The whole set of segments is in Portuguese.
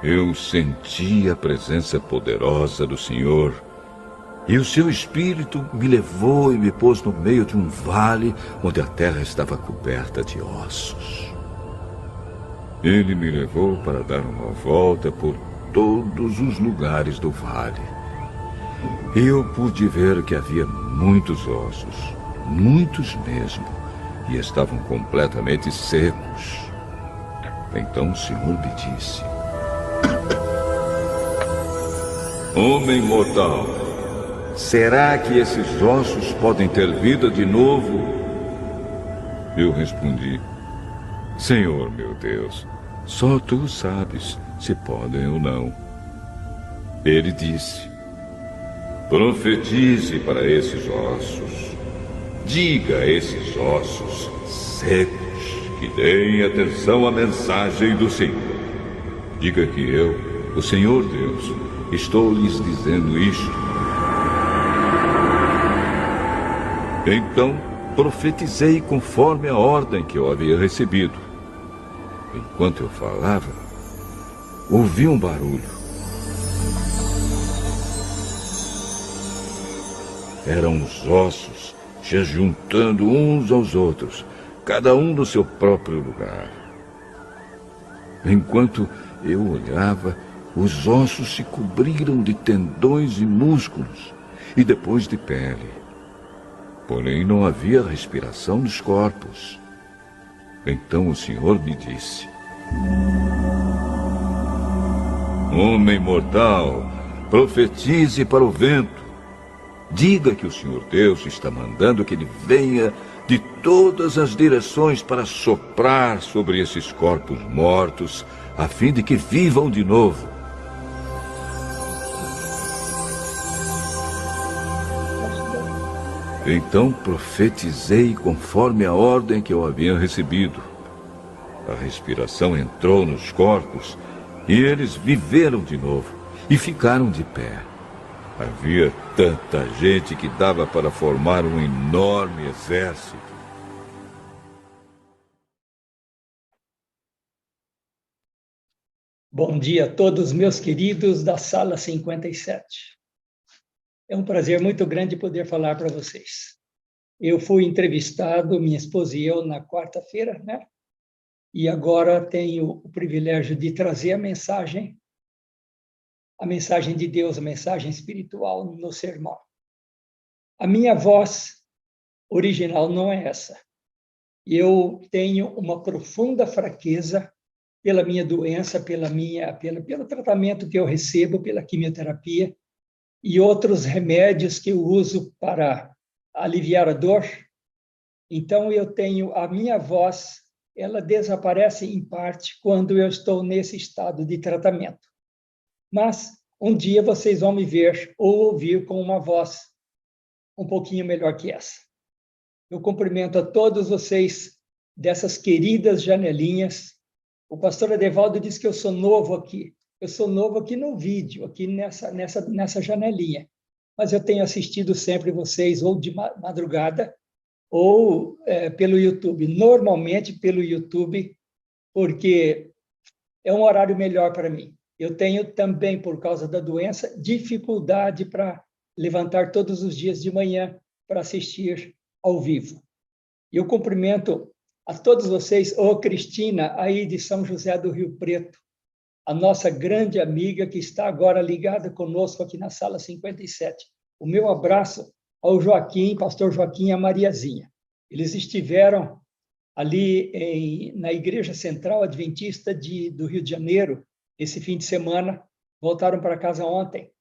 Eu senti a presença poderosa do Senhor, e o seu Espírito me levou e me pôs no meio de um vale onde a terra estava coberta de ossos. Ele me levou para dar uma volta por todos os lugares do vale. E eu pude ver que havia muitos ossos, muitos mesmo, e estavam completamente secos. Então o Senhor me disse: Homem mortal, será que esses ossos podem ter vida de novo? Eu respondi: Senhor meu Deus, só tu sabes se podem ou não. Ele disse: Profetize para esses ossos. Diga a esses ossos secos que deem atenção à mensagem do Senhor. Diga que eu, o Senhor Deus, estou lhes dizendo isto. Então profetizei conforme a ordem que eu havia recebido. Enquanto eu falava, ouvi um barulho. Eram os ossos se juntando uns aos outros, cada um no seu próprio lugar. Enquanto eu olhava, os ossos se cobriram de tendões e músculos, e depois de pele. Porém, não havia respiração nos corpos. Então o Senhor me disse: Homem mortal, profetize para o vento. Diga que o Senhor Deus está mandando que ele venha de todas as direções para soprar sobre esses corpos mortos, a fim de que vivam de novo. Então profetizei conforme a ordem que eu havia recebido. A respiração entrou nos corpos e eles viveram de novo e ficaram de pé. Havia tanta gente que dava para formar um enorme exército. Bom dia a todos, meus queridos da Sala 57. É um prazer muito grande poder falar para vocês. Eu fui entrevistado, minha esposa e eu, na quarta-feira, né? E agora tenho o privilégio de trazer a mensagem de Deus, a mensagem espiritual no sermão. A minha voz original não é essa. Eu tenho uma profunda fraqueza pela minha doença, pelo tratamento que eu recebo, pela quimioterapia e outros remédios que eu uso para aliviar a dor. Então, eu tenho a minha voz, ela desaparece em parte quando eu estou nesse estado de tratamento. Mas um dia vocês vão me ver ou ouvir com uma voz um pouquinho melhor que essa. Eu cumprimento a todos vocês dessas queridas janelinhas. O pastor Edevaldo disse que eu sou novo aqui. Eu sou novo aqui no vídeo, aqui nessa janelinha. Mas eu tenho assistido sempre vocês ou de madrugada ou pelo YouTube. Normalmente pelo YouTube, porque é um horário melhor para mim. Eu tenho também, por causa da doença, dificuldade para levantar todos os dias de manhã para assistir ao vivo. Eu cumprimento a todos vocês, Cristina, aí de São José do Rio Preto, a nossa grande amiga que está agora ligada conosco aqui na Sala 57. O meu abraço ao Joaquim, pastor Joaquim e a Mariazinha. Eles estiveram ali na Igreja Central Adventista do Rio de Janeiro, esse fim de semana, voltaram para casa ontem,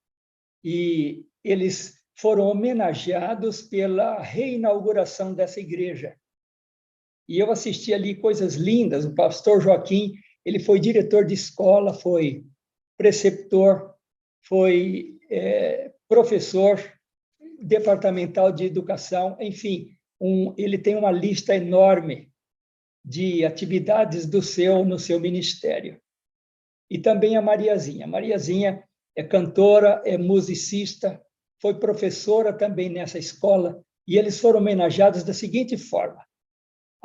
e eles foram homenageados pela reinauguração dessa igreja. E eu assisti ali coisas lindas. O pastor Joaquim, ele foi diretor de escola, foi preceptor, foi professor departamental de educação, enfim, ele tem uma lista enorme de atividades no seu ministério. E também a Mariazinha. A Mariazinha é cantora, é musicista, foi professora também nessa escola, e eles foram homenageados da seguinte forma: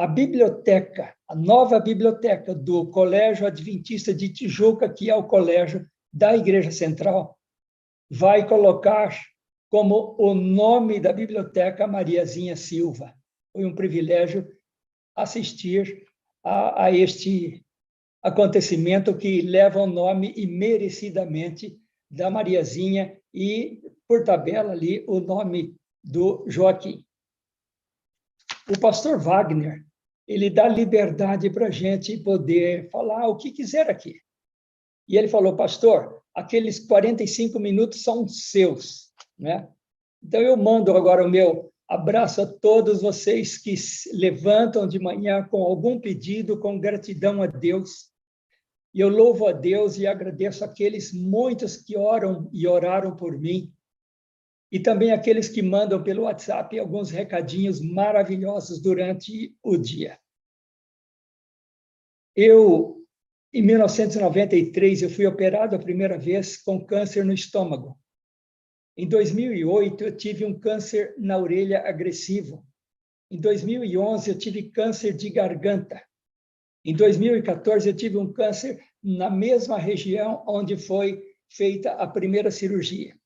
A biblioteca, a nova biblioteca do Colégio Adventista de Tijuca, que é o colégio da Igreja Central, vai colocar como o nome da biblioteca Mariazinha Silva. Foi um privilégio assistir a este acontecimento que leva o nome e merecidamente da Mariazinha e, por tabela ali, o nome do Joaquim. O pastor Wagner, ele dá liberdade para a gente poder falar o que quiser aqui. E ele falou, pastor, aqueles 45 minutos são seus, né? Então, eu mando agora o meu abraço a todos vocês que se levantam de manhã com algum pedido, com gratidão a Deus. E eu louvo a Deus e agradeço aqueles muitos que oram e oraram por mim. E também aqueles que mandam pelo WhatsApp alguns recadinhos maravilhosos durante o dia. Em 1993, eu fui operado a primeira vez com câncer no estômago. Em 2008, eu tive um câncer na orelha agressivo. Em 2011, eu tive câncer de garganta. Em 2014, eu tive um câncer na mesma região onde foi feita a primeira cirurgia.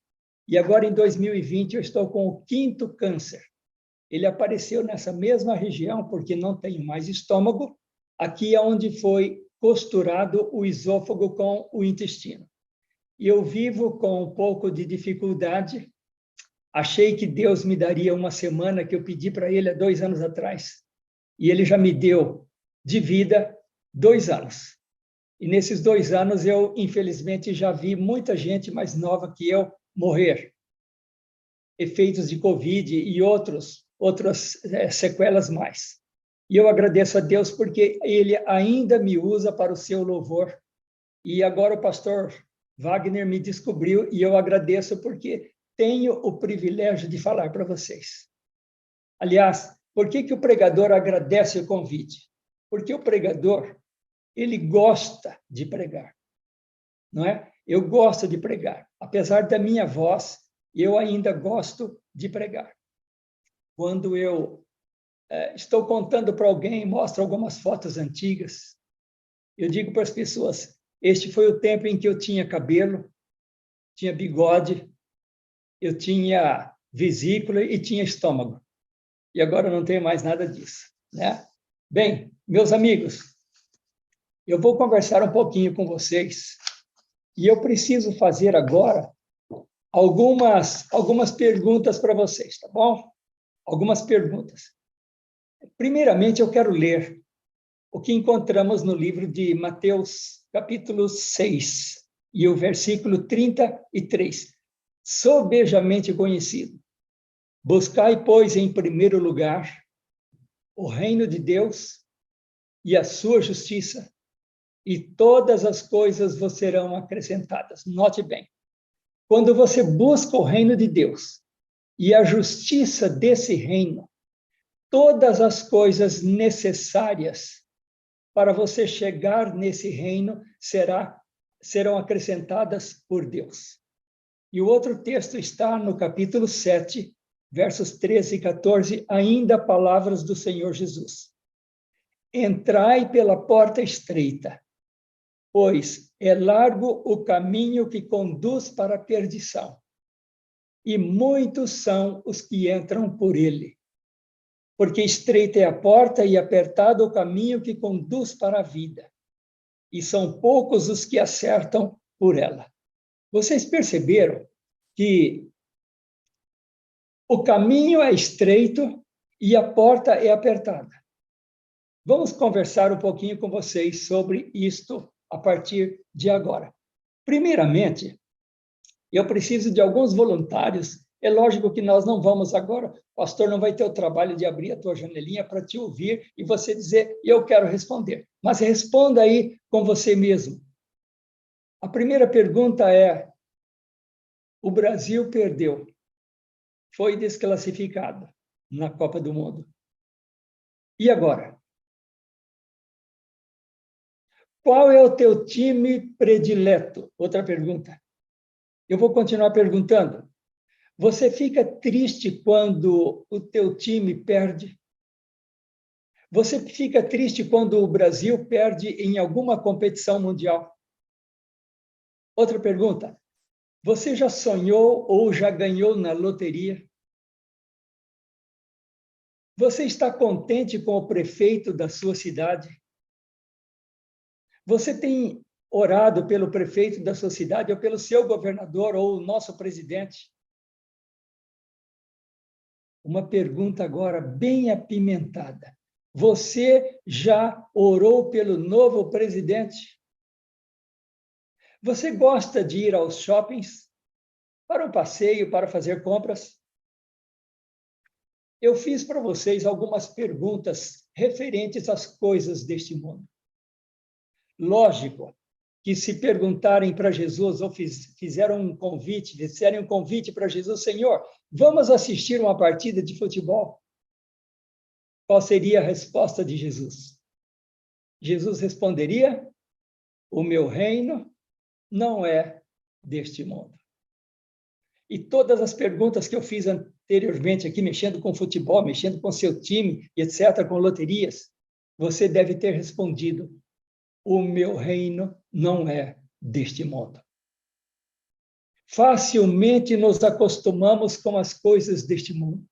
E agora, em 2020, eu estou com o 5º câncer. Ele apareceu nessa mesma região, porque não tenho mais estômago. Aqui é onde foi costurado o esôfago com o intestino. E eu vivo com um pouco de dificuldade. Achei que Deus me daria uma semana que eu pedi para Ele há 2 anos atrás. E Ele já me deu de vida 2 anos. E nesses 2 anos eu, infelizmente, já vi muita gente mais nova que eu morrer. Efeitos de Covid e outras sequelas mais. E eu agradeço a Deus porque Ele ainda me usa para o seu louvor. E agora o pastor Wagner me descobriu e eu agradeço porque tenho o privilégio de falar para vocês. Aliás, por que o pregador agradece o convite? Porque o pregador, ele gosta de pregar, não é? Eu gosto de pregar. Apesar da minha voz, eu ainda gosto de pregar. Quando eu estou contando para alguém, mostro algumas fotos antigas, eu digo para as pessoas, este foi o tempo em que eu tinha cabelo, tinha bigode, eu tinha vesícula e tinha estômago. E agora eu não tenho mais nada disso, né? Bem, meus amigos, eu vou conversar um pouquinho com vocês e eu preciso fazer agora algumas perguntas para vocês, tá bom? Algumas perguntas. Primeiramente, eu quero ler o que encontramos no livro de Mateus, capítulo 6, e o versículo 33, sobejamente conhecido. Buscai, pois, em primeiro lugar o reino de Deus e a sua justiça, e todas as coisas vos serão acrescentadas. Note bem, quando você busca o reino de Deus e a justiça desse reino, todas as coisas necessárias para você chegar nesse reino serão acrescentadas por Deus. E o outro texto está no capítulo 7, versos 13 e 14, ainda palavras do Senhor Jesus. Entrai pela porta estreita, pois é largo o caminho que conduz para a perdição, e muitos são os que entram por ele. Porque estreita é a porta e apertado o caminho que conduz para a vida, e são poucos os que acertam por ela. Vocês perceberam que o caminho é estreito e a porta é apertada. Vamos conversar um pouquinho com vocês sobre isto a partir de agora. Primeiramente, eu preciso de alguns voluntários. É lógico que nós não vamos agora, o pastor não vai ter o trabalho de abrir a tua janelinha para te ouvir e você dizer, eu quero responder. Mas responda aí com você mesmo. A primeira pergunta é, o Brasil perdeu, foi desclassificado na Copa do Mundo. E agora? Qual é o teu time predileto? Outra pergunta. Eu vou continuar perguntando. Você fica triste quando o teu time perde? Você fica triste quando o Brasil perde em alguma competição mundial? Outra pergunta. Você já sonhou ou já ganhou na loteria? Você está contente com o prefeito da sua cidade? Você tem orado pelo prefeito da sua cidade ou pelo seu governador ou o nosso presidente? Uma pergunta agora bem apimentada. Você já orou pelo novo presidente? Você gosta de ir aos shoppings para um passeio, para fazer compras? Eu fiz para vocês algumas perguntas referentes às coisas deste mundo. Lógico que se perguntarem para Jesus ou fizeram um convite, disserem um convite para Jesus, Senhor, vamos assistir uma partida de futebol? Qual seria a resposta de Jesus? Jesus responderia, o meu reino não é deste mundo. E todas as perguntas que eu fiz anteriormente aqui, mexendo com futebol, mexendo com seu time, etc., com loterias, você deve ter respondido, o meu reino não é deste mundo. Facilmente nos acostumamos com as coisas deste mundo.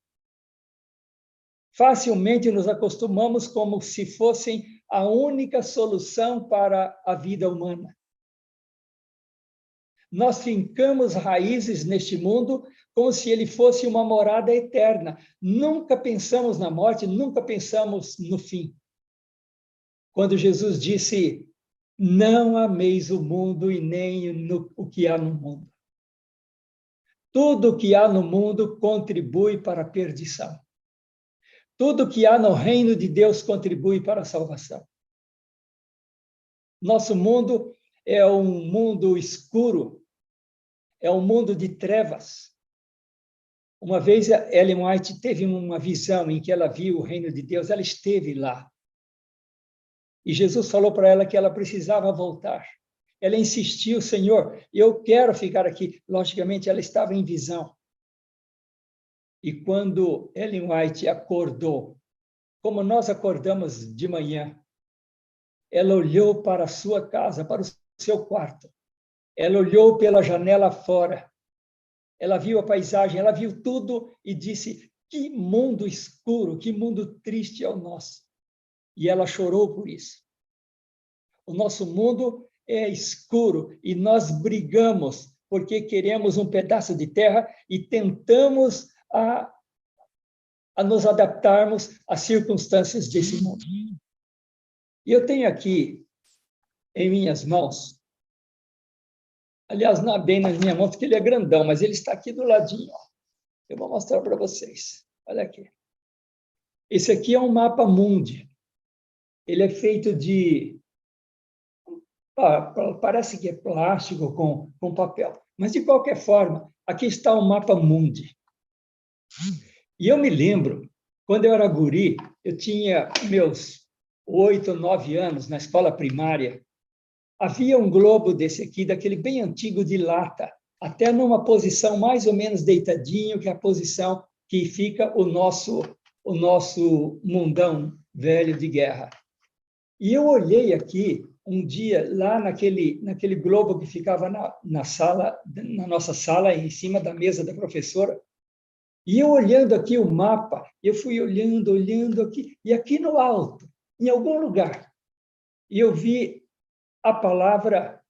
Facilmente nos acostumamos como se fossem a única solução para a vida humana. Nós fincamos raízes neste mundo como se ele fosse uma morada eterna. Nunca pensamos na morte, nunca pensamos no fim. Quando Jesus disse, não ameis o mundo e nem o que há no mundo. Tudo o que há no mundo contribui para a perdição. Tudo o que há no reino de Deus contribui para a salvação. Nosso mundo é um mundo escuro, é um mundo de trevas. Uma vez, Ellen White teve uma visão em que ela viu o reino de Deus, ela esteve lá. E Jesus falou para ela que ela precisava voltar. Ela insistiu, Senhor, eu quero ficar aqui. Logicamente, ela estava em visão. E quando Ellen White acordou, como nós acordamos de manhã, ela olhou para a sua casa, para o seu quarto. Ela olhou pela janela fora. Ela viu a paisagem, ela viu tudo e disse, que mundo escuro, que mundo triste é o nosso. E ela chorou por isso. O nosso mundo é escuro e nós brigamos porque queremos um pedaço de terra e tentamos a nos adaptarmos às circunstâncias desse mundo. E eu tenho aqui em minhas mãos, aliás, não é bem nas minhas mãos, porque ele é grandão, mas ele está aqui do ladinho. Ó. Eu vou mostrar para vocês. Olha aqui. Esse aqui é um mapa mundi. Ele é feito de... parece que é plástico com papel. Mas, de qualquer forma, aqui está o mapa mundi. E eu me lembro, quando eu era guri, eu tinha meus 8, 9 anos, na escola primária, havia um globo desse aqui, daquele bem antigo de lata, até numa posição mais ou menos deitadinho, que é a posição que fica o nosso mundão velho de guerra. E eu olhei aqui, um dia, lá naquele globo que ficava na sala, na nossa sala, em cima da mesa da professora, e eu olhando aqui o mapa, eu fui olhando aqui, e aqui no alto, em algum lugar, eu vi a palavra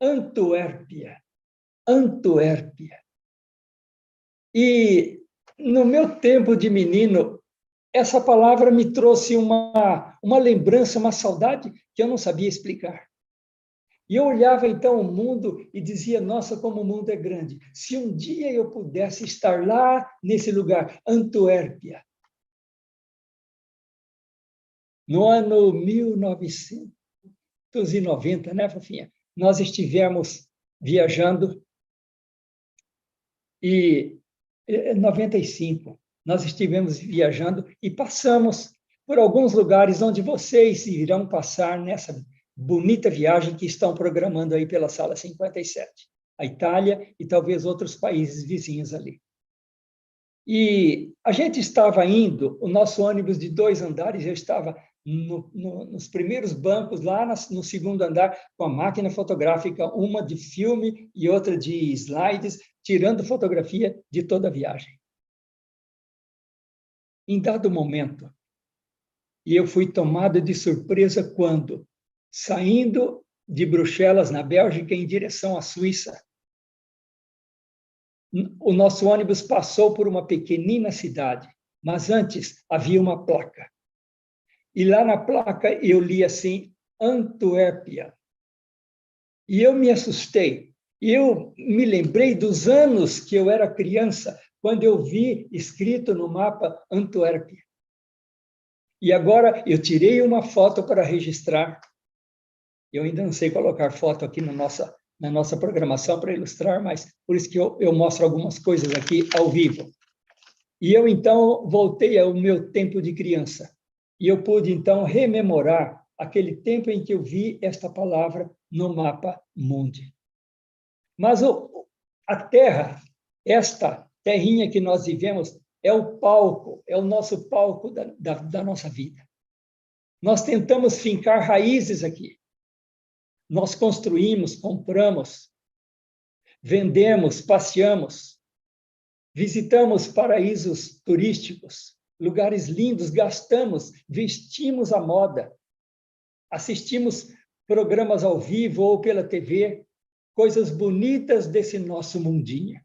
Antuérpia. Antuérpia. E no meu tempo de menino, essa palavra me trouxe uma lembrança, uma saudade que eu não sabia explicar. E eu olhava então o mundo e dizia, nossa, como o mundo é grande. Se um dia eu pudesse estar lá nesse lugar, Antuérpia. No ano 1990, né, Fofinha? Nós estivemos viajando e em 95, nós estivemos viajando e passamos por alguns lugares onde vocês irão passar nessa bonita viagem que estão programando aí pela Sala 57. A Itália e talvez outros países vizinhos ali. E a gente estava indo, o nosso ônibus de 2 andares, eu estava nos primeiros bancos, lá no segundo andar, com a máquina fotográfica, uma de filme e outra de slides, tirando fotografia de toda a viagem. Em dado momento, e eu fui tomado de surpresa quando, saindo de Bruxelas, na Bélgica, em direção à Suíça, o nosso ônibus passou por uma pequenina cidade, mas antes havia uma placa. E lá na placa eu li assim, Antuérpia. E eu me assustei. E eu me lembrei dos anos que eu era criança, quando eu vi escrito no mapa Antuérpia. E agora eu tirei uma foto para registrar. Eu ainda não sei colocar foto aqui na nossa programação para ilustrar, mas por isso que eu mostro algumas coisas aqui ao vivo. E eu, então, voltei ao meu tempo de criança. E eu pude, então, rememorar aquele tempo em que eu vi esta palavra no mapa mundi. Mas a Terra, esta terrinha que nós vivemos, é o palco, é o nosso palco da nossa vida. Nós tentamos fincar raízes aqui. Nós construímos, compramos, vendemos, passeamos, visitamos paraísos turísticos, lugares lindos, gastamos, vestimos a moda, assistimos programas ao vivo ou pela TV, coisas bonitas desse nosso mundinho.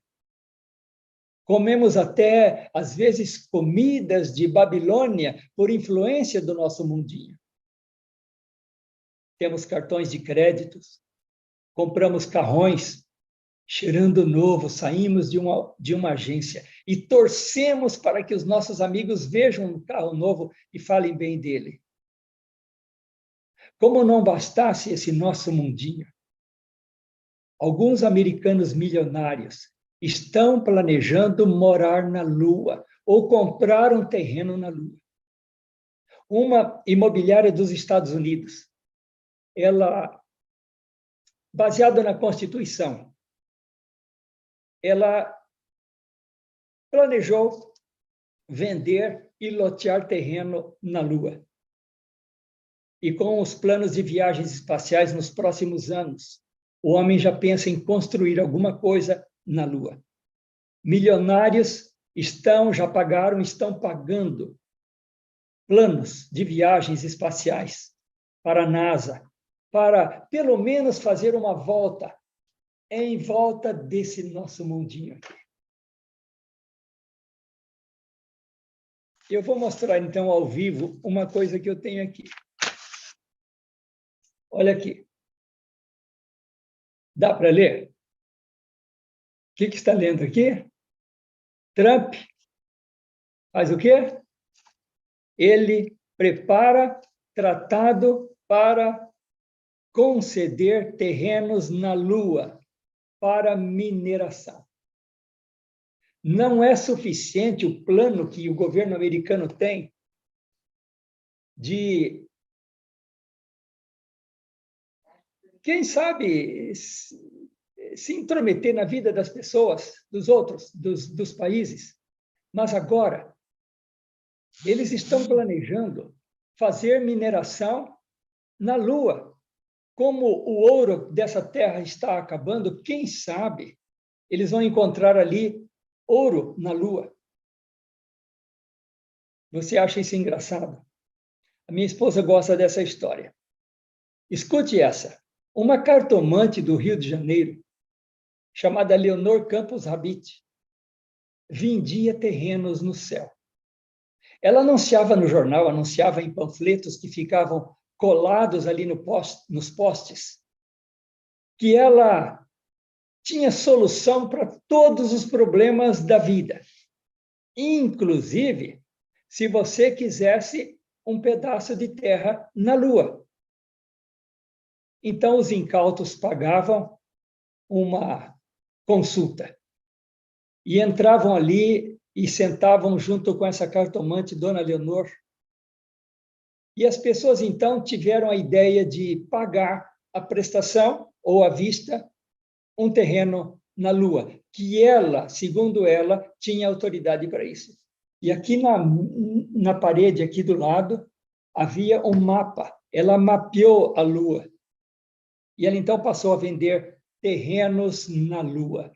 Comemos até, às vezes, comidas de Babilônia por influência do nosso mundinho. Temos cartões de créditos, compramos carrões, cheirando novo, saímos de uma agência e torcemos para que os nossos amigos vejam um carro novo e falem bem dele. Como não bastasse esse nosso mundinho, alguns americanos milionários estão planejando morar na Lua ou comprar um terreno na Lua. Uma imobiliária dos Estados Unidos, ela, baseada na Constituição, ela planejou vender e lotear terreno na Lua. E com os planos de viagens espaciais nos próximos anos, o homem já pensa em construir alguma coisa na Lua. Milionários já pagaram, estão pagando planos de viagens espaciais para a NASA, para pelo menos fazer uma volta em volta desse nosso mundinho aqui. Eu vou mostrar, então, ao vivo, uma coisa que eu tenho aqui. Olha aqui. Dá para ler? O que está lendo aqui? Trump faz o quê? Ele prepara tratado para conceder terrenos na Lua para mineração. Não é suficiente o plano que o governo americano tem de, quem sabe, se intrometer na vida das pessoas, dos outros, dos países. Mas agora, eles estão planejando fazer mineração na Lua. Como o ouro dessa terra está acabando, quem sabe eles vão encontrar ali ouro na Lua. Você acha isso engraçado? A minha esposa gosta dessa história. Escute essa. Uma cartomante do Rio de Janeiro, chamada Leonor Campos Rabit, vendia terrenos no céu. Ela anunciava no jornal, anunciava em panfletos que ficavam colados ali nos postes, que ela tinha solução para todos os problemas da vida, inclusive se você quisesse um pedaço de terra na Lua. Então, os incautos pagavam uma consulta e entravam ali e sentavam junto com essa cartomante, Dona Leonor. E as pessoas, então, tiveram a ideia de pagar a prestação ou à vista um terreno na Lua. que ela, segundo ela, tinha autoridade para isso. E aqui na parede, aqui do lado, havia um mapa. Ela mapeou a Lua. E ela, então, passou a vender terrenos na Lua.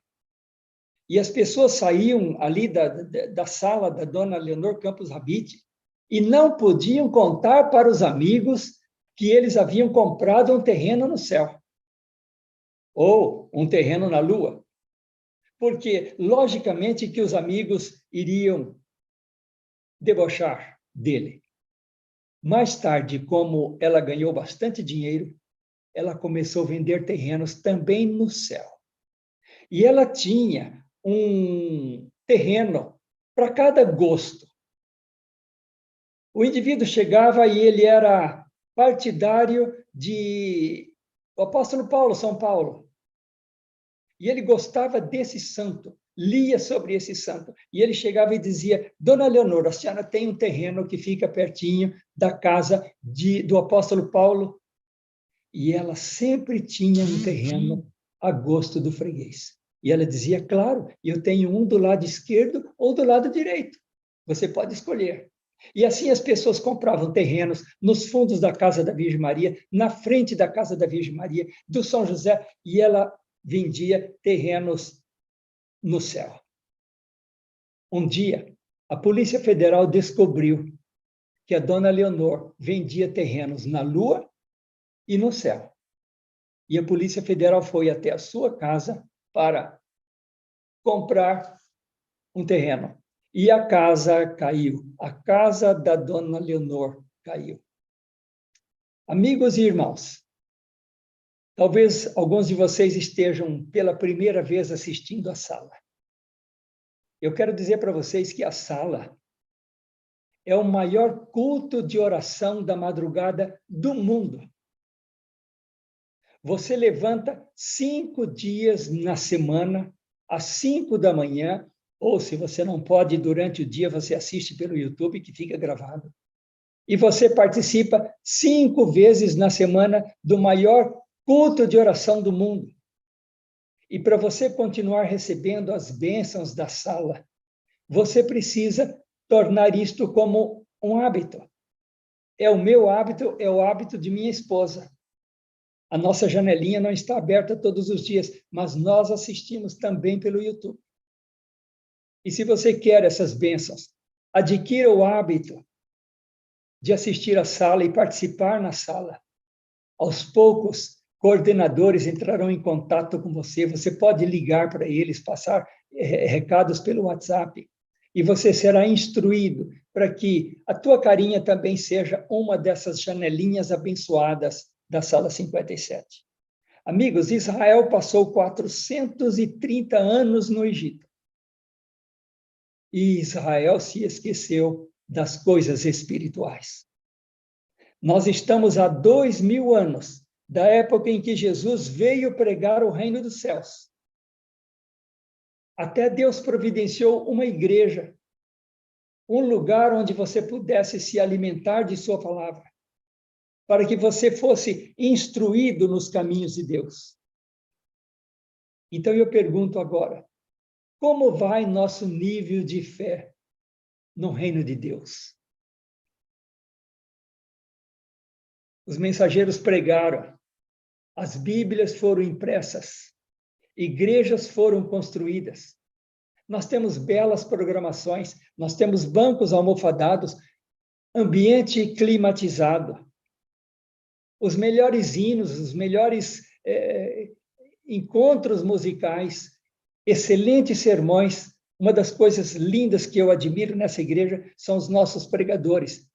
E as pessoas saíam ali da sala da dona Leonor Campos Rabite e não podiam contar para os amigos que eles haviam comprado um terreno no céu ou um terreno na Lua. Porque, logicamente, que os amigos iriam debochar dele. Mais tarde, como ela ganhou bastante dinheiro, ela começou a vender terrenos também no céu. E ela tinha um terreno para cada gosto. O indivíduo chegava e ele era partidário do apóstolo Paulo, São Paulo. E ele gostava desse santo, lia sobre esse santo. E ele chegava e dizia: Dona Leonor, a senhora tem um terreno que fica pertinho da casa do apóstolo Paulo. E ela sempre tinha um terreno a gosto do freguês. E ela dizia: claro, eu tenho um do lado esquerdo ou do lado direito. Você pode escolher. E assim as pessoas compravam terrenos nos fundos da casa da Virgem Maria, na frente da casa da Virgem Maria, do São José, e ela vendia terrenos no céu. Um dia, a Polícia Federal descobriu que a dona Leonor vendia terrenos na Lua e no céu. E a Polícia Federal foi até a sua casa para comprar um terreno. E a casa caiu. A casa da dona Leonor caiu. Amigos e irmãos, talvez alguns de vocês estejam pela primeira vez assistindo à sala. Eu quero dizer para vocês que a sala é o maior culto de oração da madrugada do mundo. Você levanta 5 dias na semana, às 5 da manhã, ou se você não pode, durante o dia, você assiste pelo YouTube, que fica gravado. E você participa 5 vezes na semana do maior culto de oração do mundo. E para você continuar recebendo as bênçãos da sala, você precisa tornar isto como um hábito. É o meu hábito, é o hábito de minha esposa. A nossa janelinha não está aberta todos os dias, mas nós assistimos também pelo YouTube. E se você quer essas bênçãos, adquira o hábito de assistir à sala e participar na sala. Aos poucos, coordenadores entrarão em contato com você. Você pode ligar para eles, passar recados pelo WhatsApp. E você será instruído para que a tua carinha também seja uma dessas janelinhas abençoadas da sala 57. Amigos, Israel passou 430 anos no Egito. E Israel se esqueceu das coisas espirituais. Nós estamos há 2000 anos da época em que Jesus veio pregar o reino dos céus. Até Deus providenciou uma igreja, um lugar onde você pudesse se alimentar de sua palavra, para que você fosse instruído nos caminhos de Deus. Então eu pergunto agora, como vai nosso nível de fé no reino de Deus? Os mensageiros pregaram, as Bíblias foram impressas, igrejas foram construídas. Nós temos belas programações, nós temos bancos almofadados, ambiente climatizado. Os melhores hinos, os melhores encontros musicais, excelentes sermões. Uma das coisas lindas que eu admiro nessa igreja são os nossos pregadores.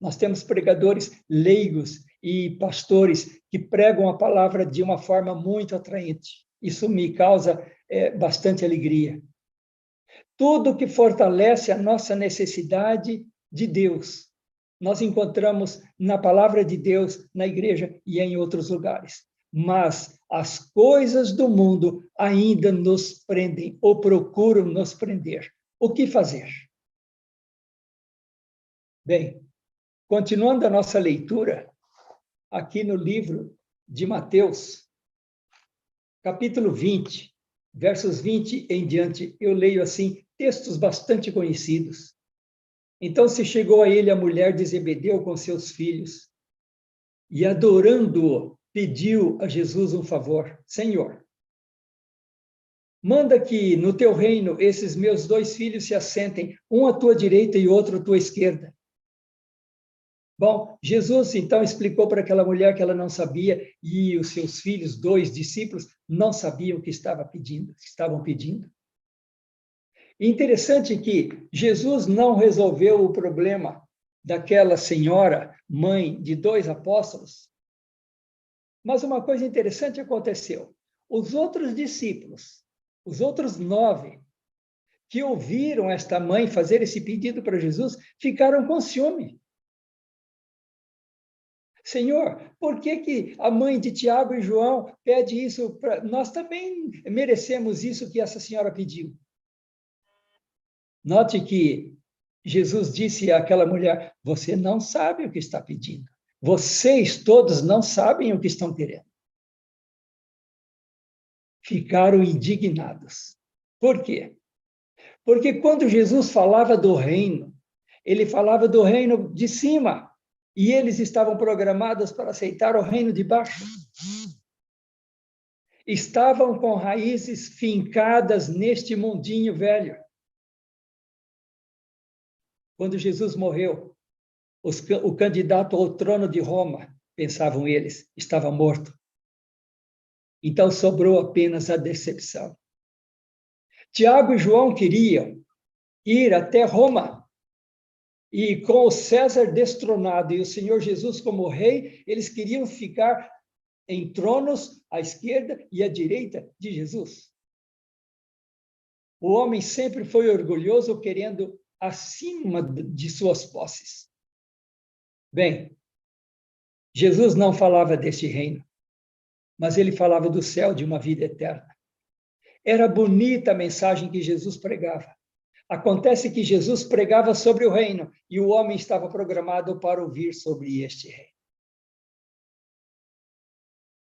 Nós temos pregadores leigos e pastores que pregam a palavra de uma forma muito atraente. Isso me causa bastante alegria. Tudo que fortalece a nossa necessidade de Deus, nós encontramos na palavra de Deus, na igreja e em outros lugares. Mas as coisas do mundo ainda nos prendem, ou procuram nos prender. O que fazer? Bem, continuando a nossa leitura, aqui no livro de Mateus, capítulo 20, versos 20 em diante, eu leio assim, textos bastante conhecidos. Então se chegou a ele a mulher de Zebedeu com seus filhos, e adorando-o, pediu a Jesus um favor. Senhor, manda que no teu reino esses meus 2 filhos se assentem, um à tua direita e outro à tua esquerda. Bom, Jesus então explicou para aquela mulher que ela não sabia, e os seus filhos, 2 discípulos, não sabiam o que estavam pedindo. Interessante que Jesus não resolveu o problema daquela senhora, mãe de 2 apóstolos, mas uma coisa interessante aconteceu. Os outros discípulos, os outros 9, que ouviram esta mãe fazer esse pedido para Jesus, ficaram com ciúme. Senhor, por que a mãe de Tiago e João pede isso? Nós também merecemos isso que essa senhora pediu. Note que Jesus disse àquela mulher, você não sabe o que está pedindo. Vocês todos não sabem o que estão querendo. Ficaram indignados. Por quê? Porque quando Jesus falava do reino, ele falava do reino de cima, e eles estavam programados para aceitar o reino de baixo. Estavam com raízes fincadas neste mundinho velho. Quando Jesus morreu, o candidato ao trono de Roma, pensavam eles, estava morto. Então sobrou apenas a decepção. Tiago e João queriam ir até Roma, e com o César destronado e o Senhor Jesus como rei, eles queriam ficar em tronos à esquerda e à direita de Jesus. O homem sempre foi orgulhoso, querendo acima de suas posses. Bem, Jesus não falava deste reino, mas ele falava do céu, de uma vida eterna. Era bonita a mensagem que Jesus pregava. Acontece que Jesus pregava sobre o reino e o homem estava programado para ouvir sobre este reino.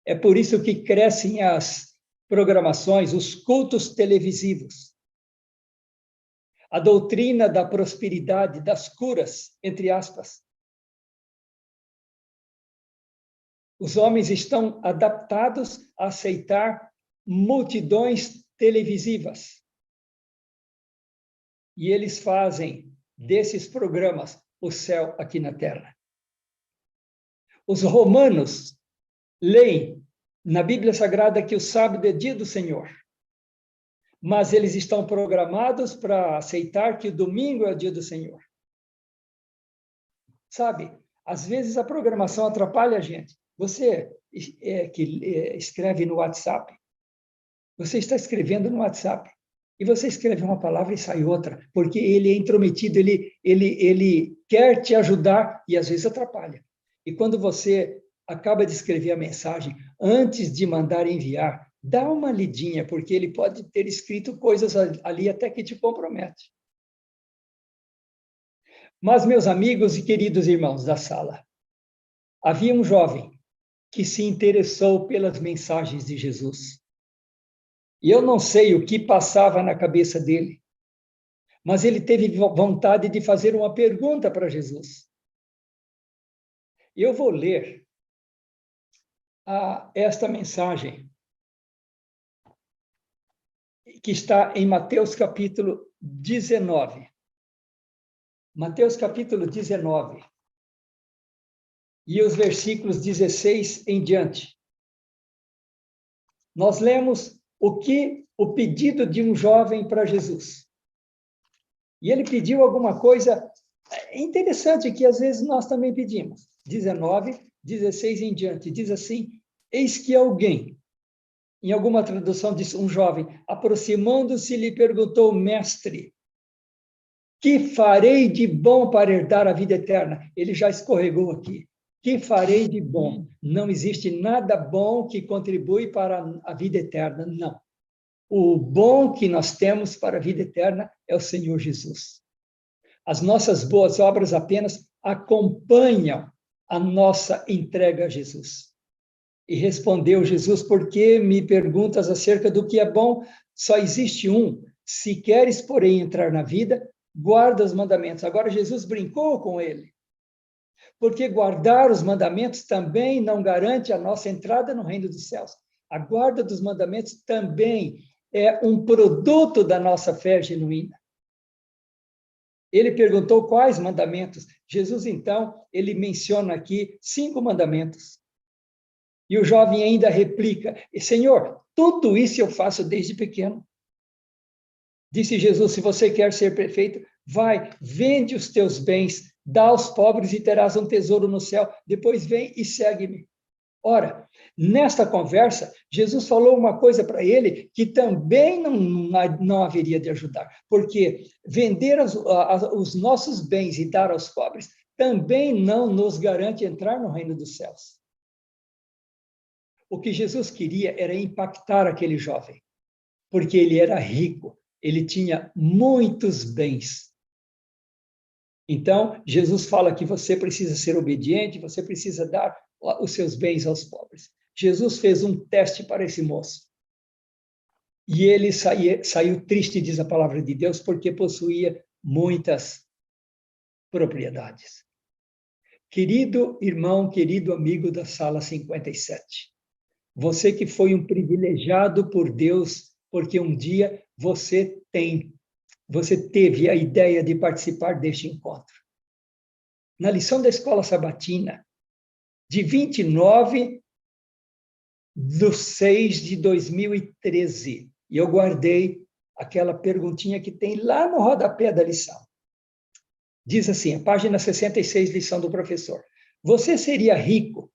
É por isso que crescem as programações, os cultos televisivos. A doutrina da prosperidade, das curas, entre aspas. Os homens estão adaptados a aceitar multidões televisivas. E eles fazem desses programas o céu aqui na terra. Os romanos leem na Bíblia Sagrada que o sábado é dia do Senhor, mas eles estão programados para aceitar que o domingo é o dia do Senhor. Sabe, às vezes a programação atrapalha a gente. Você escreve no WhatsApp, você está escrevendo no WhatsApp, e você escreve uma palavra e sai outra, porque ele é intrometido, ele quer te ajudar e às vezes atrapalha. E quando você acaba de escrever a mensagem, antes de mandar enviar, dá uma lidinha, porque ele pode ter escrito coisas ali até que te compromete. Mas, meus amigos e queridos irmãos da sala, havia um jovem que se interessou pelas mensagens de Jesus. E eu não sei o que passava na cabeça dele, mas ele teve vontade de fazer uma pergunta para Jesus. Eu vou ler esta mensagem, que está em Mateus capítulo 19. Mateus capítulo 19. E os versículos 16 em diante. Nós lemos o pedido de um jovem para Jesus. E ele pediu alguma coisa interessante que às vezes nós também pedimos. 19, 16 em diante. Diz assim, eis que alguém, em alguma tradução diz um jovem, aproximando-se lhe perguntou, mestre, que farei de bom para herdar a vida eterna? Ele já escorregou aqui. Que farei de bom? Não existe nada bom que contribui para a vida eterna, não. O bom que nós temos para a vida eterna é o Senhor Jesus. As nossas boas obras apenas acompanham a nossa entrega a Jesus. E respondeu Jesus, por que me perguntas acerca do que é bom? só existe um. Se queres, porém, entrar na vida, guarda os mandamentos. Agora, Jesus brincou com ele, porque guardar os mandamentos também não garante a nossa entrada no reino dos céus. A guarda dos mandamentos também é um produto da nossa fé genuína. Ele perguntou quais mandamentos. Jesus, então, ele menciona aqui 5 mandamentos. E o jovem ainda replica: Senhor, tudo isso eu faço desde pequeno. Disse Jesus: se você quer ser perfeito, vai, vende os teus bens, dá aos pobres e terás um tesouro no céu. Depois vem e segue-me. Ora, nesta conversa, Jesus falou uma coisa para ele que também não haveria de ajudar, porque vender os nossos bens e dar aos pobres também não nos garante entrar no reino dos céus. O que Jesus queria era impactar aquele jovem, porque ele era rico, ele tinha muitos bens. Então, Jesus fala que você precisa ser obediente, você precisa dar os seus bens aos pobres. Jesus fez um teste para esse moço. E ele saiu triste, diz a palavra de Deus, porque possuía muitas propriedades. Querido irmão, querido amigo da sala 57, você que foi um privilegiado por Deus, porque um dia você teve a ideia de participar deste encontro. Na lição da escola sabatina, de 29/6/2013, e eu guardei aquela perguntinha que tem lá no rodapé da lição. Diz assim, a página 66, lição do professor: você seria rico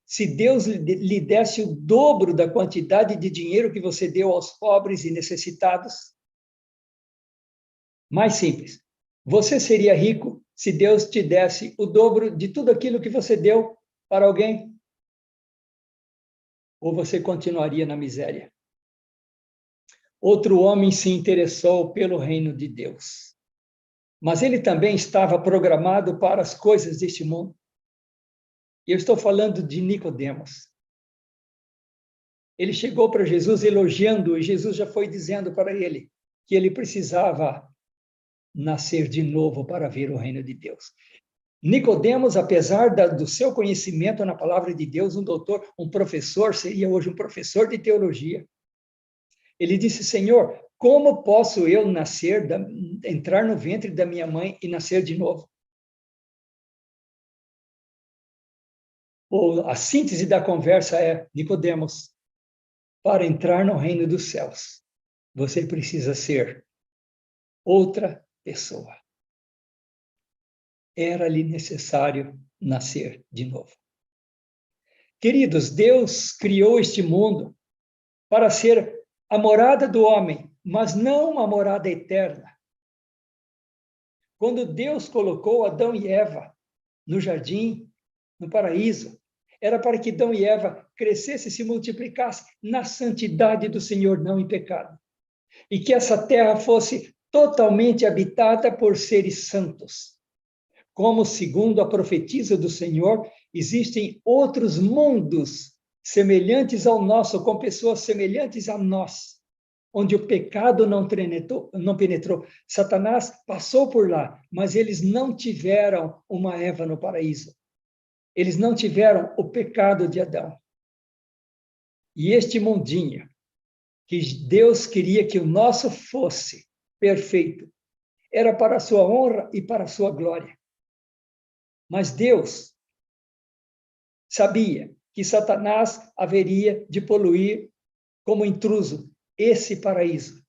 se Deus lhe desse o dobro da quantidade de dinheiro que você deu aos pobres e necessitados? Mais simples. Você seria rico se Deus te desse o dobro de tudo aquilo que você deu para alguém? Ou você continuaria na miséria? Outro homem se interessou pelo reino de Deus, mas ele também estava programado para as coisas deste mundo. Eu estou falando de Nicodemos. Ele chegou para Jesus elogiando, e Jesus já foi dizendo para ele que ele precisava nascer de novo para ver o reino de Deus. Nicodemos, apesar do seu conhecimento na palavra de Deus, um doutor, um professor, seria hoje um professor de teologia. Ele disse: Senhor, como posso eu entrar no ventre da minha mãe e nascer de novo? Ou a síntese da conversa é: Nicodemos, para entrar no reino dos céus, você precisa ser outra pessoa. Era-lhe necessário nascer de novo. Queridos, Deus criou este mundo para ser a morada do homem, mas não uma morada eterna. Quando Deus colocou Adão e Eva no jardim, no paraíso, era para que Adão e Eva crescessem e se multiplicassem na santidade do Senhor, não em pecado. E que essa terra fosse totalmente habitada por seres santos. Como, segundo a profetisa do Senhor, existem outros mundos semelhantes ao nosso, com pessoas semelhantes a nós, onde o pecado não penetrou. Satanás passou por lá, mas eles não tiveram uma Eva no paraíso. Eles não tiveram o pecado de Adão. E este mundinho, que Deus queria que o nosso fosse perfeito, era para a sua honra e para a sua glória. Mas Deus sabia que Satanás haveria de poluir como intruso esse paraíso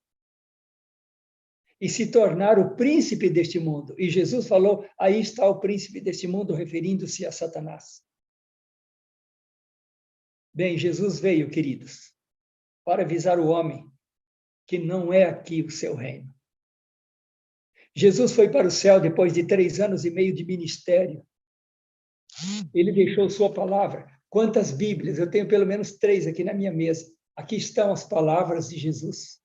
e se tornar o príncipe deste mundo. E Jesus falou: aí está o príncipe deste mundo, referindo-se a Satanás. Bem, Jesus veio, queridos, para avisar o homem que não é aqui o seu reino. Jesus foi para o céu depois de 3 anos e meio de ministério. Ele deixou sua palavra. Quantas Bíblias? Eu tenho pelo menos 3 aqui na minha mesa. Aqui estão as palavras de Jesus.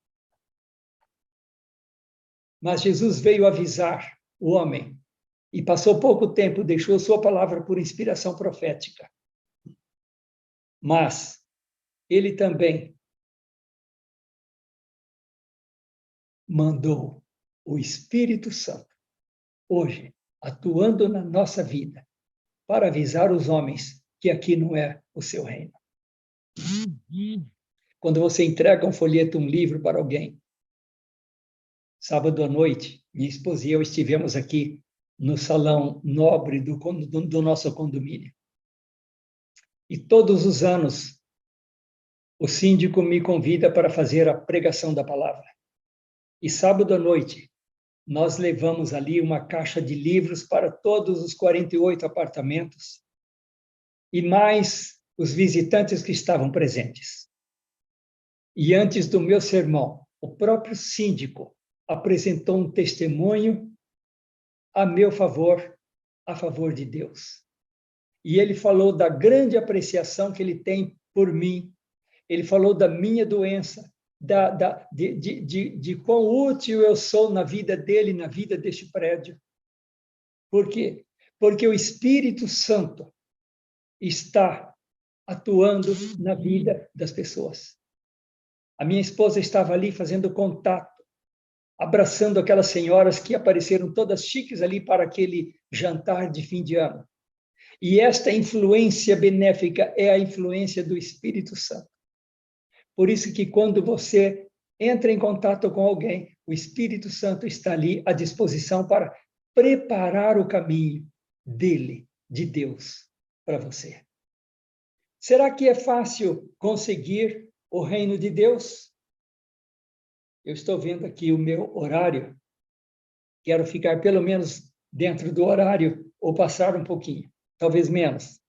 Mas Jesus veio avisar o homem e passou pouco tempo, deixou sua palavra por inspiração profética. Mas ele também mandou o Espírito Santo, hoje, atuando na nossa vida, para avisar os homens que aqui não é o seu reino. Quando você entrega um folheto, um livro para alguém, sábado à noite, minha esposa e eu estivemos aqui no salão nobre do nosso condomínio. E todos os anos, o síndico me convida para fazer a pregação da palavra. E sábado à noite, nós levamos ali uma caixa de livros para todos os 48 apartamentos e mais os visitantes que estavam presentes. E antes do meu sermão, o próprio síndico apresentou um testemunho a meu favor, a favor de Deus. E ele falou da grande apreciação que ele tem por mim. Ele falou da minha doença, de quão útil eu sou na vida dele, na vida deste prédio. Por quê? Porque o Espírito Santo está atuando na vida das pessoas. A minha esposa estava ali fazendo contato, abraçando aquelas senhoras que apareceram todas chiques ali para aquele jantar de fim de ano. E esta influência benéfica é a influência do Espírito Santo. Por isso que quando você entra em contato com alguém, o Espírito Santo está ali à disposição para preparar o caminho dele, de Deus, para você. Será que é fácil conseguir o reino de Deus? Eu estou vendo aqui o meu horário. Quero ficar pelo menos dentro do horário ou passar um pouquinho, talvez menos.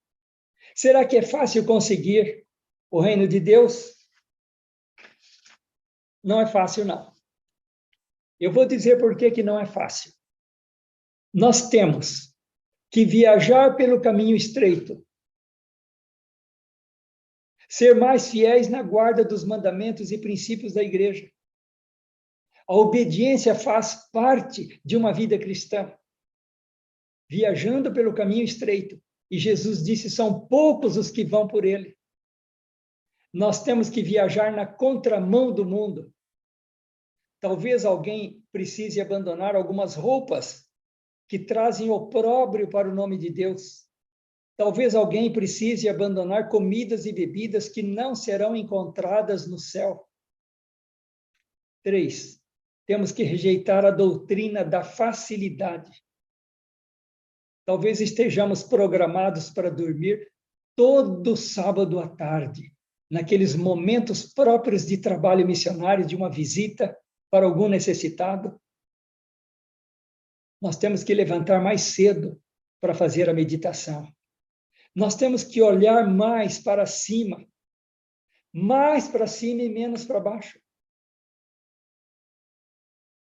Será que é fácil conseguir o reino de Deus? Não é fácil, não. Eu vou dizer por que não é fácil. Nós temos que viajar pelo caminho estreito, ser mais fiéis na guarda dos mandamentos e princípios da igreja. A obediência faz parte de uma vida cristã. Viajando pelo caminho estreito. E Jesus disse, são poucos os que vão por ele. Nós temos que viajar na contramão do mundo. Talvez alguém precise abandonar algumas roupas que trazem opróbrio para o nome de Deus. Talvez alguém precise abandonar comidas e bebidas que não serão encontradas no céu. 3. Temos que rejeitar a doutrina da facilidade. Talvez estejamos programados para dormir todo sábado à tarde, naqueles momentos próprios de trabalho missionário, de uma visita para algum necessitado. Nós temos que levantar mais cedo para fazer a meditação. Nós temos que olhar mais para cima e menos para baixo.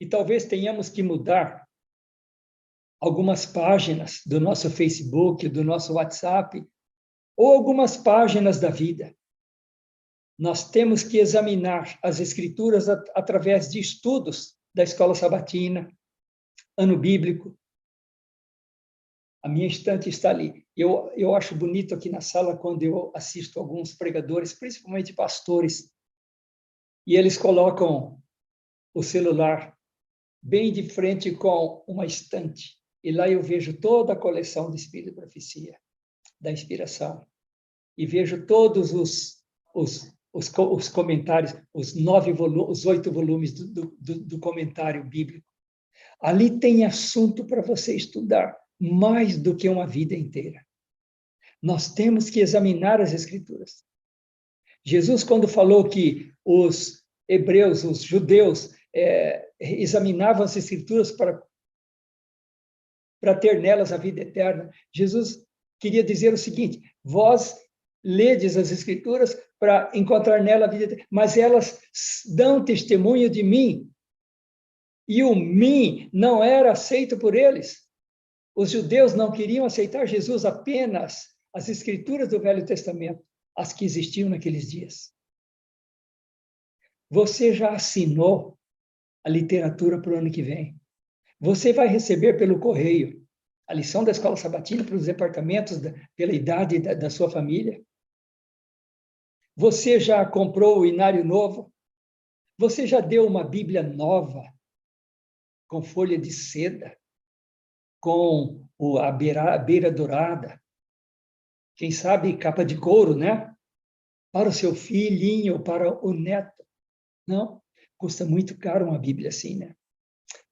E talvez tenhamos que mudar algumas páginas do nosso Facebook, do nosso WhatsApp, ou algumas páginas da vida. Nós temos que examinar as Escrituras através de estudos da Escola Sabatina, ano bíblico. A minha estante está ali. Eu acho bonito aqui na sala quando eu assisto alguns pregadores, principalmente pastores, e eles colocam o celular bem de frente com uma estante. E lá eu vejo toda a coleção de Espírito e Profecia, da Inspiração. E vejo todos os comentários, os 8 volumes do comentário bíblico. Ali tem assunto para você estudar, mais do que uma vida inteira. Nós temos que examinar as Escrituras. Jesus, quando falou que os hebreus, os judeus, examinavam as Escrituras para ter nelas a vida eterna, Jesus queria dizer o seguinte, vós ledes as Escrituras para encontrar nela a vida eterna, mas elas dão testemunho de mim, e o mim não era aceito por eles. Os judeus não queriam aceitar Jesus, apenas as Escrituras do Velho Testamento, as que existiam naqueles dias. Você já assinou a literatura para o ano que vem? Você vai receber pelo correio a lição da Escola Sabatina para os departamentos, pela idade da sua família? Você já comprou o Inário Novo? Você já deu uma Bíblia nova com folha de seda, com a beira dourada, quem sabe capa de couro, né? Para o seu filhinho, para o neto. Não, custa muito caro uma Bíblia assim, né?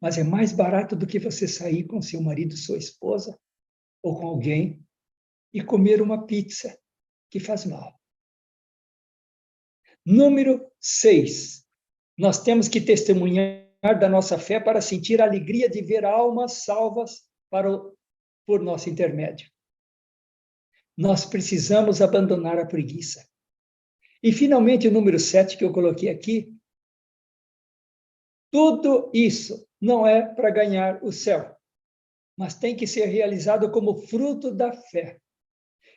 Mas é mais barato do que você sair com seu marido, sua esposa, ou com alguém, e comer uma pizza, que faz mal. Número 6. Nós temos que testemunhar da nossa fé para sentir a alegria de ver almas salvas por nosso intermédio. Nós precisamos abandonar a preguiça. E, finalmente, o número 7 que eu coloquei aqui. Tudo isso não é para ganhar o céu, mas tem que ser realizado como fruto da fé.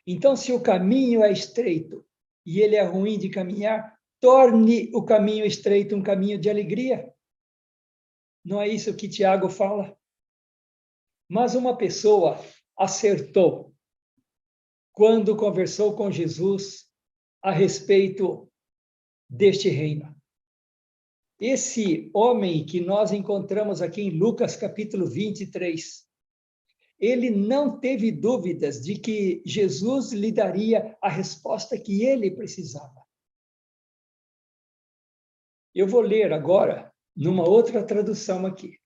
Então, se o caminho é estreito e ele é ruim de caminhar, torne o caminho estreito um caminho de alegria. Não é isso que Tiago fala? Mas uma pessoa acertou quando conversou com Jesus a respeito deste reino. Esse homem que nós encontramos aqui em Lucas capítulo 23, ele não teve dúvidas de que Jesus lhe daria a resposta que ele precisava. Eu vou ler agora numa outra tradução aqui.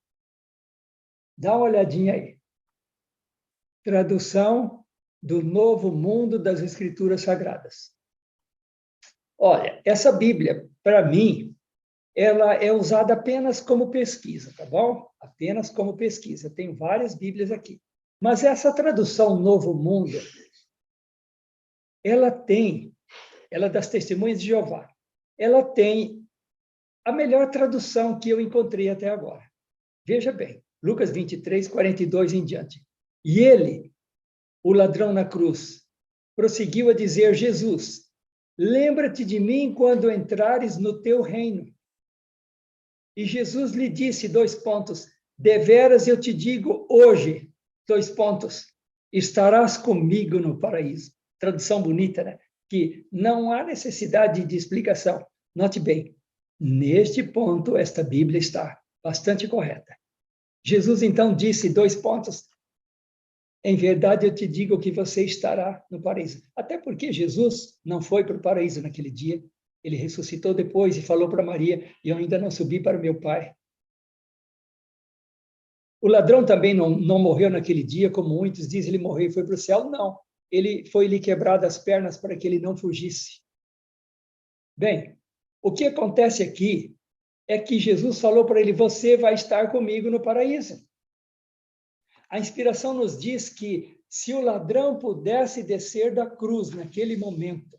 Dá uma olhadinha aí. Tradução do Novo Mundo das Escrituras Sagradas. Olha, essa Bíblia, para mim, ela é usada apenas como pesquisa, tá bom? Apenas como pesquisa. Eu tenho várias Bíblias aqui. Mas essa tradução Novo Mundo, ela é das Testemunhas de Jeová, ela tem a melhor tradução que eu encontrei até agora. Veja bem, Lucas 23, 42 em diante. E ele, o ladrão na cruz, prosseguiu a dizer: Jesus, lembra-te de mim quando entrares no teu reino. E Jesus lhe disse, deveras eu te digo hoje, estarás comigo no paraíso. Tradução bonita, né? Que não há necessidade de explicação. Note bem, neste ponto, esta Bíblia está bastante correta. Jesus, então, disse, em verdade eu te digo que você estará no paraíso. Até porque Jesus não foi para o paraíso naquele dia. Ele ressuscitou depois e falou para Maria, eu ainda não subi para o meu Pai. O ladrão também não morreu naquele dia, como muitos dizem, ele morreu e foi para o céu. Não, foi-lhe quebrado as pernas para que ele não fugisse. Bem, o que acontece aqui é que Jesus falou para ele, você vai estar comigo no paraíso. A inspiração nos diz que se o ladrão pudesse descer da cruz naquele momento,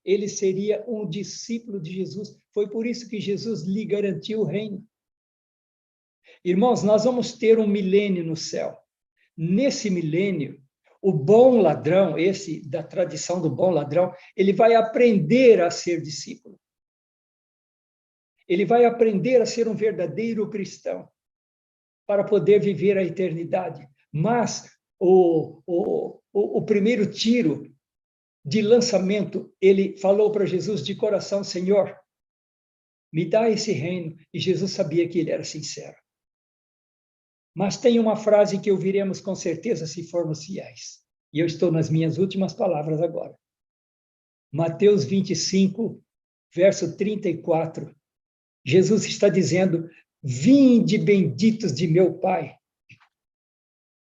ele seria um discípulo de Jesus. Foi por isso que Jesus lhe garantiu o reino. Irmãos, nós vamos ter um milênio no céu. Nesse milênio, o bom ladrão, esse da tradição do bom ladrão, ele vai aprender a ser discípulo. Ele vai aprender a ser um verdadeiro cristão para poder viver a eternidade. Mas o primeiro tiro de lançamento, ele falou para Jesus de coração, Senhor, me dá esse reino. E Jesus sabia que ele era sincero. Mas tem uma frase que ouviremos com certeza se formos fiéis. E eu estou nas minhas últimas palavras agora. Mateus 25, verso 34. Jesus está dizendo, vinde benditos de meu Pai,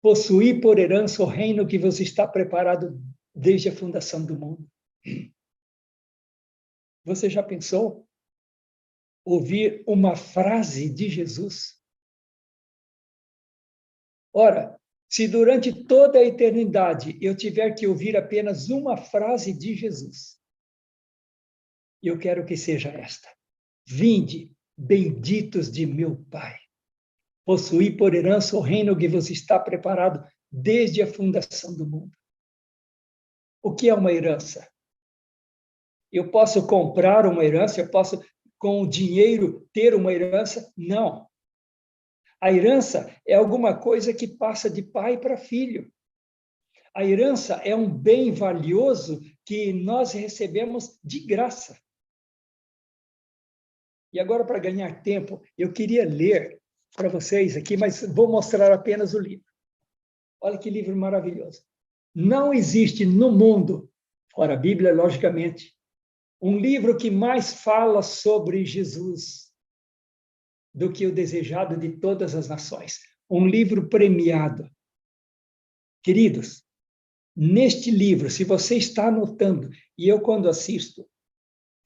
possuí por herança o reino que vos está preparado desde a fundação do mundo. Você já pensou ouvir uma frase de Jesus? Ora, se durante toda a eternidade eu tiver que ouvir apenas uma frase de Jesus, eu quero que seja esta. Vinde, benditos de meu Pai, possuí por herança o reino que vos está preparado desde a fundação do mundo. O que é uma herança? Eu posso comprar uma herança? Eu posso, com o dinheiro, ter uma herança? Não. A herança é alguma coisa que passa de pai para filho. A herança é um bem valioso que nós recebemos de graça. E agora, para ganhar tempo, eu queria ler para vocês aqui, mas vou mostrar apenas o livro. Olha que livro maravilhoso. Não existe no mundo, fora a Bíblia, logicamente, um livro que mais fala sobre Jesus do que o desejado de todas as nações. Um livro premiado. Queridos, neste livro, se você está anotando, e eu quando assisto,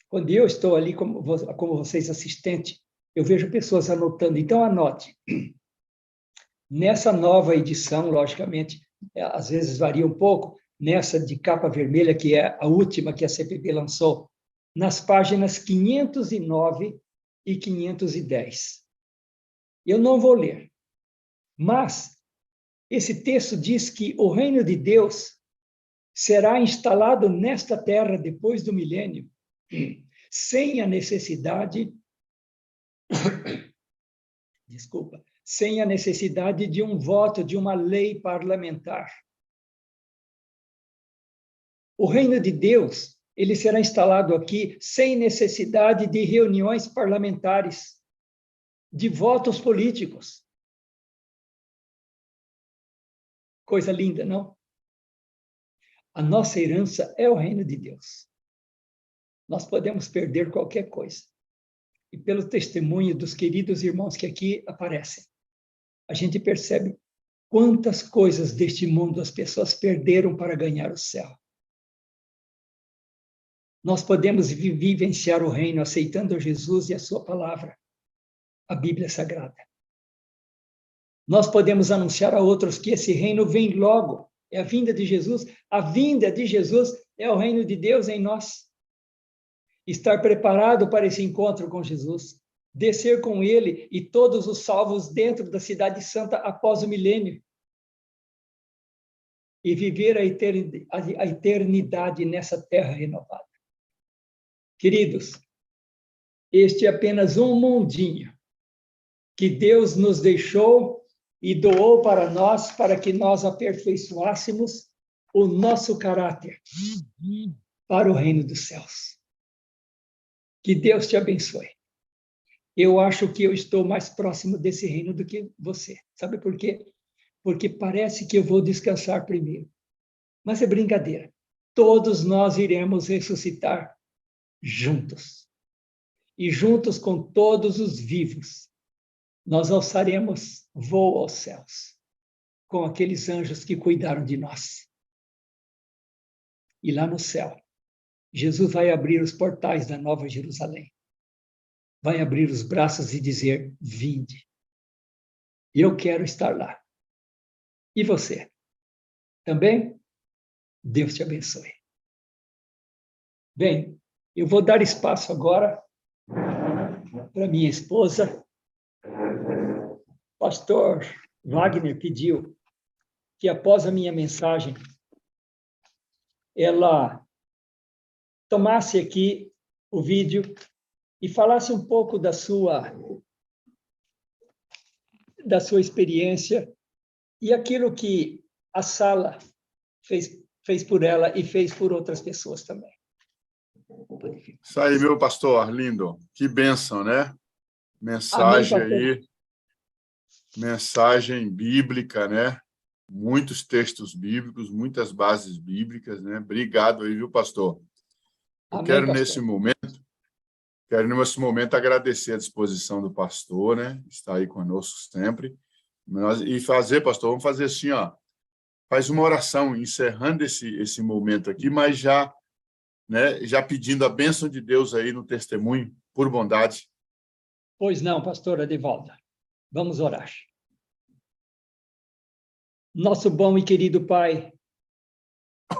quando eu estou ali como vocês assistente, eu vejo pessoas anotando, então anote. Nessa nova edição, logicamente, às vezes varia um pouco, nessa de capa vermelha, que é a última que a CPB lançou, nas páginas 509 e 510. Eu não vou ler, mas esse texto diz que o reino de Deus será instalado nesta terra depois do milênio, sem a necessidade, desculpa, sem a necessidade de um voto, de uma lei parlamentar. O reino de Deus, ele será instalado aqui sem necessidade de reuniões parlamentares, de votos políticos. Coisa linda, não? A nossa herança é o reino de Deus. Nós podemos perder qualquer coisa. E pelo testemunho dos queridos irmãos que aqui aparecem, a gente percebe quantas coisas deste mundo as pessoas perderam para ganhar o céu. Nós podemos vivenciar o reino aceitando Jesus e a sua palavra, a Bíblia Sagrada. Nós podemos anunciar a outros que esse reino vem logo, é a vinda de Jesus. A vinda de Jesus é o reino de Deus em nós. Estar preparado para esse encontro com Jesus, descer com ele e todos os salvos dentro da cidade santa após o milênio e viver a eternidade nessa terra renovada. Queridos, este é apenas um mundinho que Deus nos deixou e doou para nós, para que nós aperfeiçoássemos o nosso caráter para o reino dos céus. Que Deus te abençoe. Eu acho que eu estou mais próximo desse reino do que você. Sabe por quê? Porque parece que eu vou descansar primeiro. Mas é brincadeira. Todos nós iremos ressuscitar juntos. E juntos com todos os vivos, nós alçaremos voo aos céus, com aqueles anjos que cuidaram de nós. E lá no céu, Jesus vai abrir os portais da Nova Jerusalém. Vai abrir os braços e dizer, vinde. Eu quero estar lá. E você? Também? Deus te abençoe. Bem, eu vou dar espaço agora para minha esposa. Pastor Wagner pediu que após a minha mensagem, ela tomasse aqui o vídeo e falasse um pouco da sua experiência e aquilo que a sala fez por ela e fez por outras pessoas também. Isso aí, meu pastor, lindo. Que bênção, né? Mensagem aí, mensagem bíblica, né? Muitos textos bíblicos, muitas bases bíblicas, né? Obrigado aí, viu, pastor? Eu quero, nesse momento, agradecer a disposição do pastor, né? Está aí conosco sempre. E fazer, pastor, vamos fazer assim, ó. Faz uma oração, encerrando esse momento aqui, mas já, né, já pedindo a bênção de Deus aí no testemunho, por bondade. Pois não, pastora Edivalda. Vamos orar. Nosso bom e querido Pai,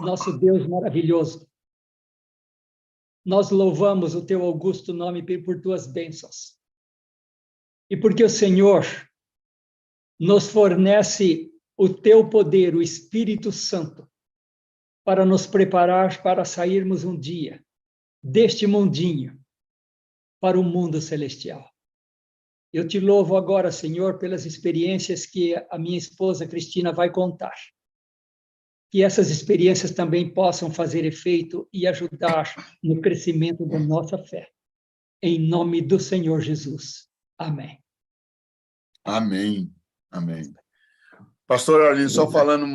nosso Deus maravilhoso, nós louvamos o teu augusto nome por tuas bênçãos. E porque o Senhor nos fornece o teu poder, o Espírito Santo, para nos preparar para sairmos um dia deste mundinho para o mundo celestial. Eu te louvo agora, Senhor, pelas experiências que a minha esposa Cristina vai contar. Que essas experiências também possam fazer efeito e ajudar no crescimento da nossa fé. Em nome do Senhor Jesus. Amém. Amém. Amém. Pastor Arlindo, só falando